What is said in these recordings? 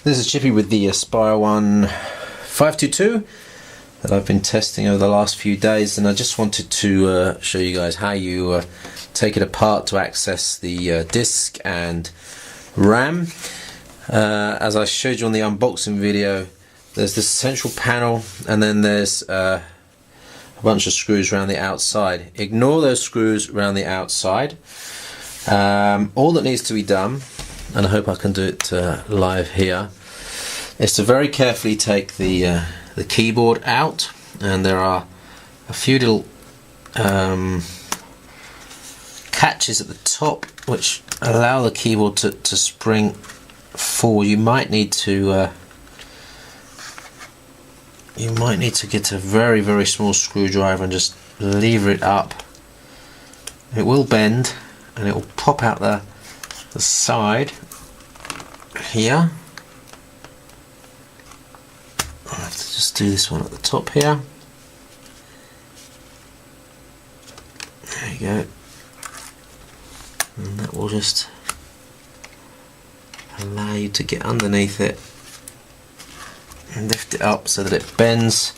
This is Chippy with the Aspire One 522 that I've been testing over the last few days, and I just wanted to show you guys how you take it apart to access the disk and RAM. As I showed you on the unboxing video, there's this central panel and then there's a bunch of screws around the outside. Ignore those screws around the outside. All that needs to be done, and I hope I can do it live here, is to very carefully take the keyboard out, and there are a few little catches at the top which allow the keyboard to spring forward. You might need to get a very small screwdriver and just lever it up. It will bend and it will pop out the side here. I'll have to just do this one at the top here. There you go. And that will just allow you to get underneath it and lift it up so that it bends,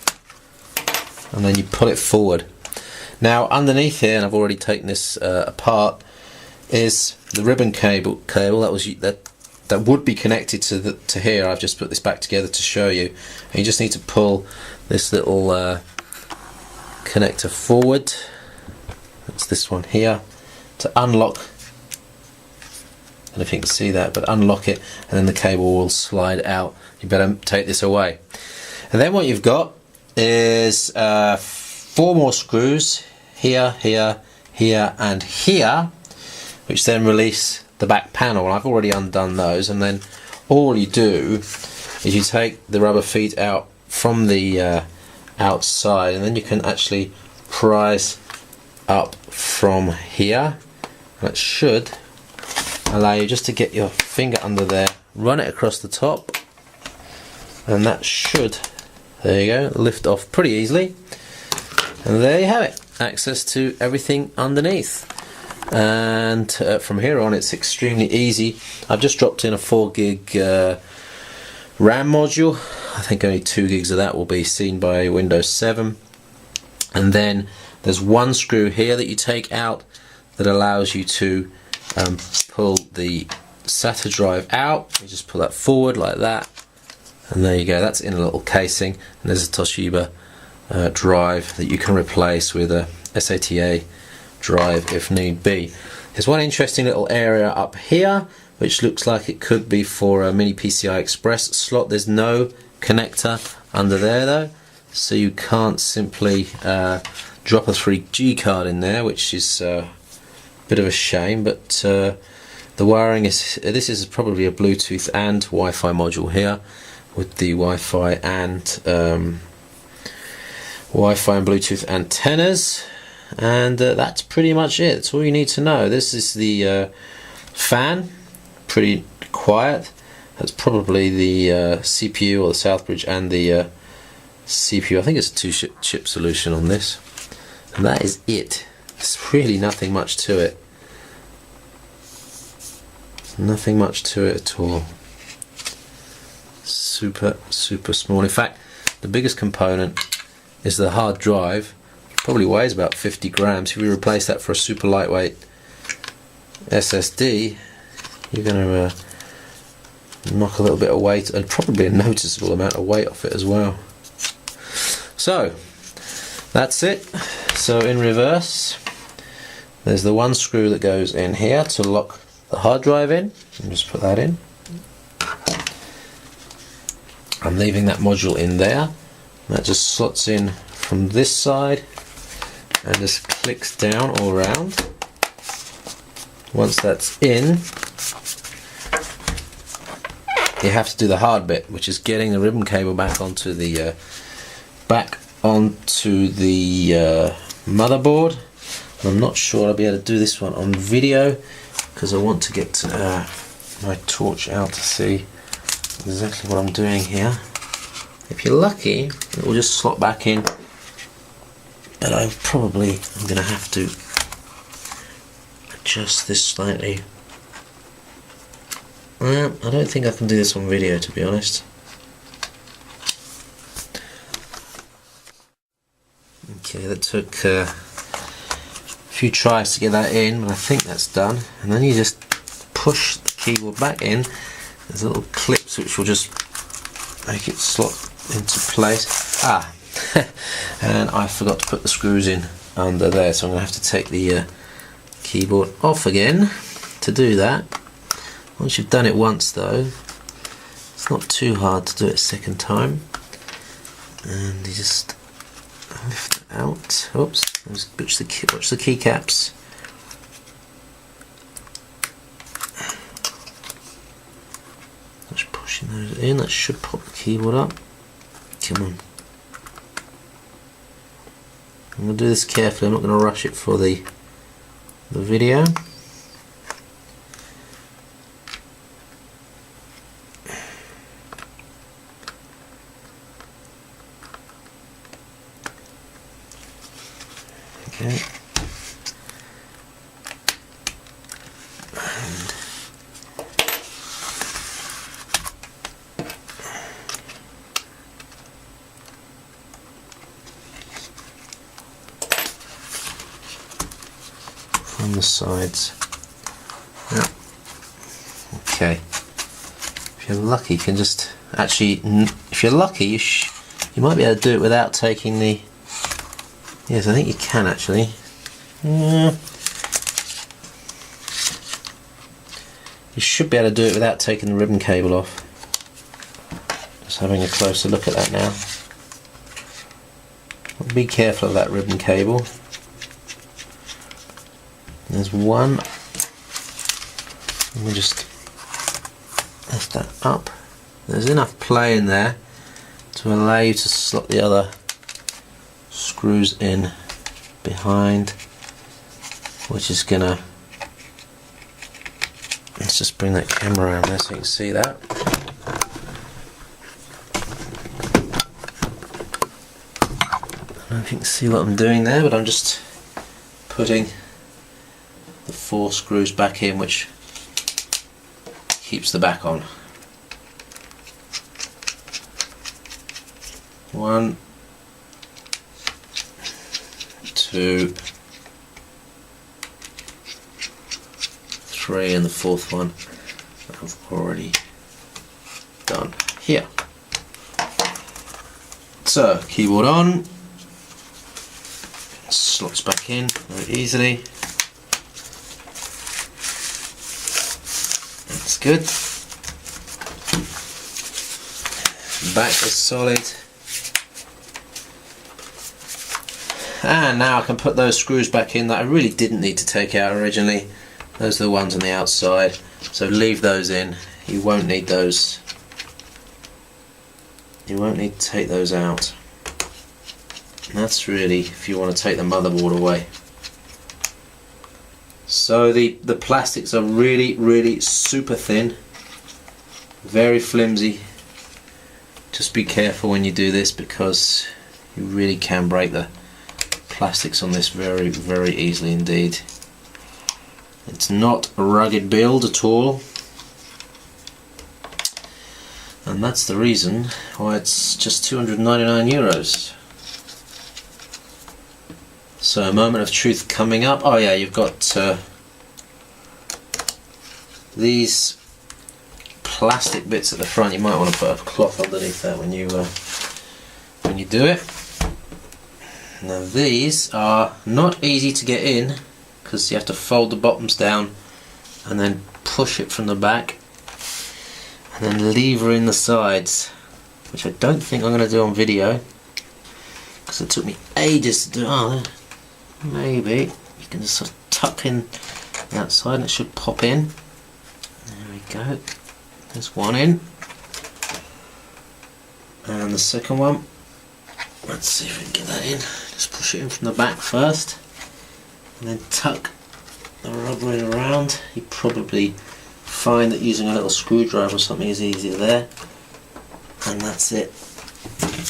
and then you pull it forward. Now underneath here, and I've already taken this apart, is the ribbon cable that would be connected to here. I've just put this back together to show you, and you just need to pull this little connector forward. It's this one here to unlock. I don't know if you can see that, but unlock it and then the cable will slide out. You better take this away. And then what you've got is 4 more screws here, here, here and here, which then release the back panel. I've already undone those, and then all you do is you take the rubber feet out from the outside, and then you can actually prise up from here. That should allow you just to get your finger under there, run it across the top, and that should, there you go, lift off pretty easily. And there you have it, access to everything underneath. And from here on it's extremely easy. I've just dropped in a 4 gig RAM module. I think only 2 gigs of that will be seen by Windows 7. And then there's one screw here that you take out that allows you to pull the SATA drive out. You just pull that forward like that, and there you go, that's in a little casing. And there's a Toshiba drive that you can replace with a SATA drive if need be. There's one interesting little area up here which looks like it could be for a mini PCI Express slot. There's no connector under there though, so you can't simply drop a 3G card in there, which is a bit of a shame. But the wiring is, this is probably a Bluetooth and Wi-Fi module here, with the Wi-Fi and Bluetooth antennas. And that's pretty much it. That's all you need to know. This is the fan, pretty quiet. That's probably the CPU or the Southbridge and the CPU. I think it's a 2-chip solution on this. And that is it. There's really nothing much to it. Nothing much to it at all. Super small. In fact, the biggest component is the hard drive. Probably weighs about 50 grams. If you replace that for a super lightweight SSD, you're going to knock a little bit of weight, and probably a noticeable amount of weight off it as well. So that's it. So in reverse, there's the one screw that goes in here to lock the hard drive in. And just put that in. I'm leaving that module in there. That just slots in from this side and just clicks down all around. Once that's in, you have to do the hard bit, which is getting the ribbon cable back onto the motherboard. I'm not sure I'll be able to do this one on video because I want to get my torch out to see exactly what I'm doing here. If you're lucky, it will just slot back in, but I'm going to have to adjust this slightly I don't think I can do this on video, to be honest. Okay, that took a few tries to get that in, but I think that's done. And then you just push the keyboard back in. There's little clips which will just make it slot into place. And I forgot to put the screws in under there, so I'm going to have to take the keyboard off again to do that. Once you've done it once though, it's not too hard to do it a second time. And you just lift it out. Oops, watch the keycaps. Just pushing those in, that should pop the keyboard up. Come on. I'm going to do this carefully, I'm not going to rush it for the video. Okay. On the sides. Yeah. Okay. If you're lucky, you can just actually. If you're lucky, you might be able to do it without taking the. Yes, I think you can actually. Yeah. You should be able to do it without taking the ribbon cable off. Just having a closer look at that now. Be careful of that ribbon cable. There's one. Let me just lift that up. There's enough play in there to allow you to slot the other screws in behind, which is gonna. Let's just bring that camera around there so you can see that. I don't know if you can see what I'm doing there, but I'm just putting the 4 screws back in, which keeps the back on. 1, 2, 3, and the 4th one I've already done here. So, keyboard on, slots back in very easily. That's good. Back is solid. And now I can put those screws back in that I really didn't need to take out originally. Those are the ones on the outside, so leave those in. You won't need those. You won't need to take those out. And that's really if you want to take the motherboard away. So the plastics are really super thin, very flimsy. Just be careful when you do this because you really can break the plastics on this very easily indeed. It's not a rugged build at all, and that's the reason why it's just 299 euros. So a moment of truth coming up. Oh yeah, you've got these plastic bits at the front. You might want to put a cloth underneath that when you do it. Now these are not easy to get in because you have to fold the bottoms down and then push it from the back and then lever in the sides, which I don't think I'm going to do on video because it took me ages to do. Oh, maybe you can just sort of tuck in that side and it should pop in. There we go. There's one in, and the second one. Let's see if we can get that in. Just push it in from the back first and then tuck the rubber in around. You probably find that using a little screwdriver or something is easier there. And that's it.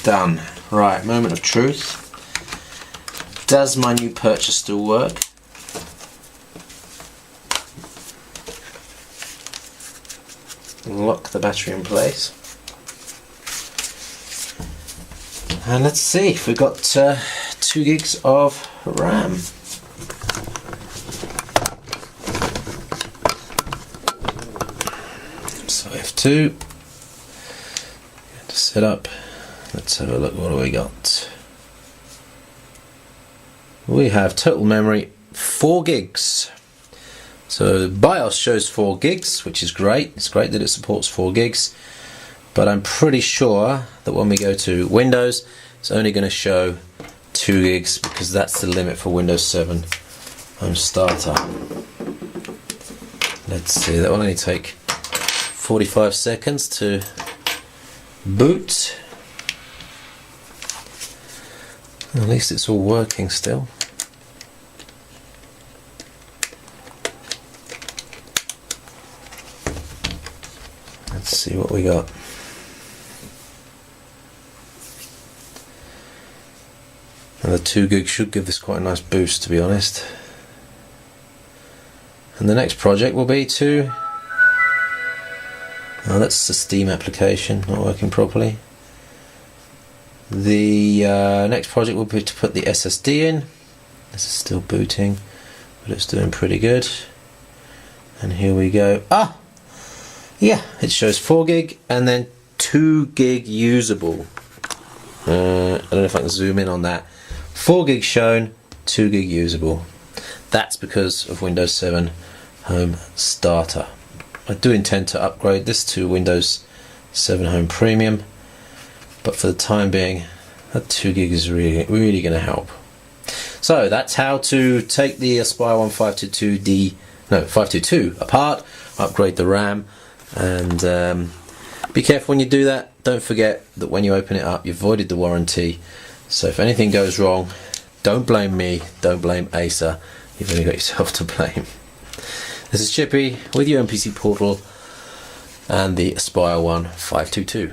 Done. Right, moment of truth. Does my new purchase still work? lock the battery in place. And let's see if we've got 2 gigs of RAM. So F2, to set up. Let's have a look. What do we got? We have total memory 4 gigs. So BIOS shows 4 gigs, which is great. It's great that it supports 4 gigs. But I'm pretty sure that when we go to Windows, it's only going to show 2 gigs because that's the limit for Windows 7 Home Starter. Let's see, that will only take 45 seconds to boot. At least it's all working still. Let's see what we got. And the 2 gig should give this quite a nice boost, to be honest. And the next project will be to... Oh, that's the Steam application not working properly. The next project will be to put the SSD in. This is still booting, but it's doing pretty good. And here we go. Ah! Yeah, it shows 4 gig and then 2 gig usable. I don't know if I can zoom in on that. 4 gig shown, 2 gig usable. That's because of Windows 7 Home Starter. I do intend to upgrade this to Windows 7 Home Premium, but for the time being, that 2 gig is really going to help. So that's how to take the Aspire One 522 apart, upgrade the RAM, and be careful when you do that. Don't forget that when you open it up, you've voided the warranty. So if anything goes wrong, don't blame me, don't blame Acer. You've only got yourself to blame. This is Chippy with your MPC Portal and the Aspire One 522.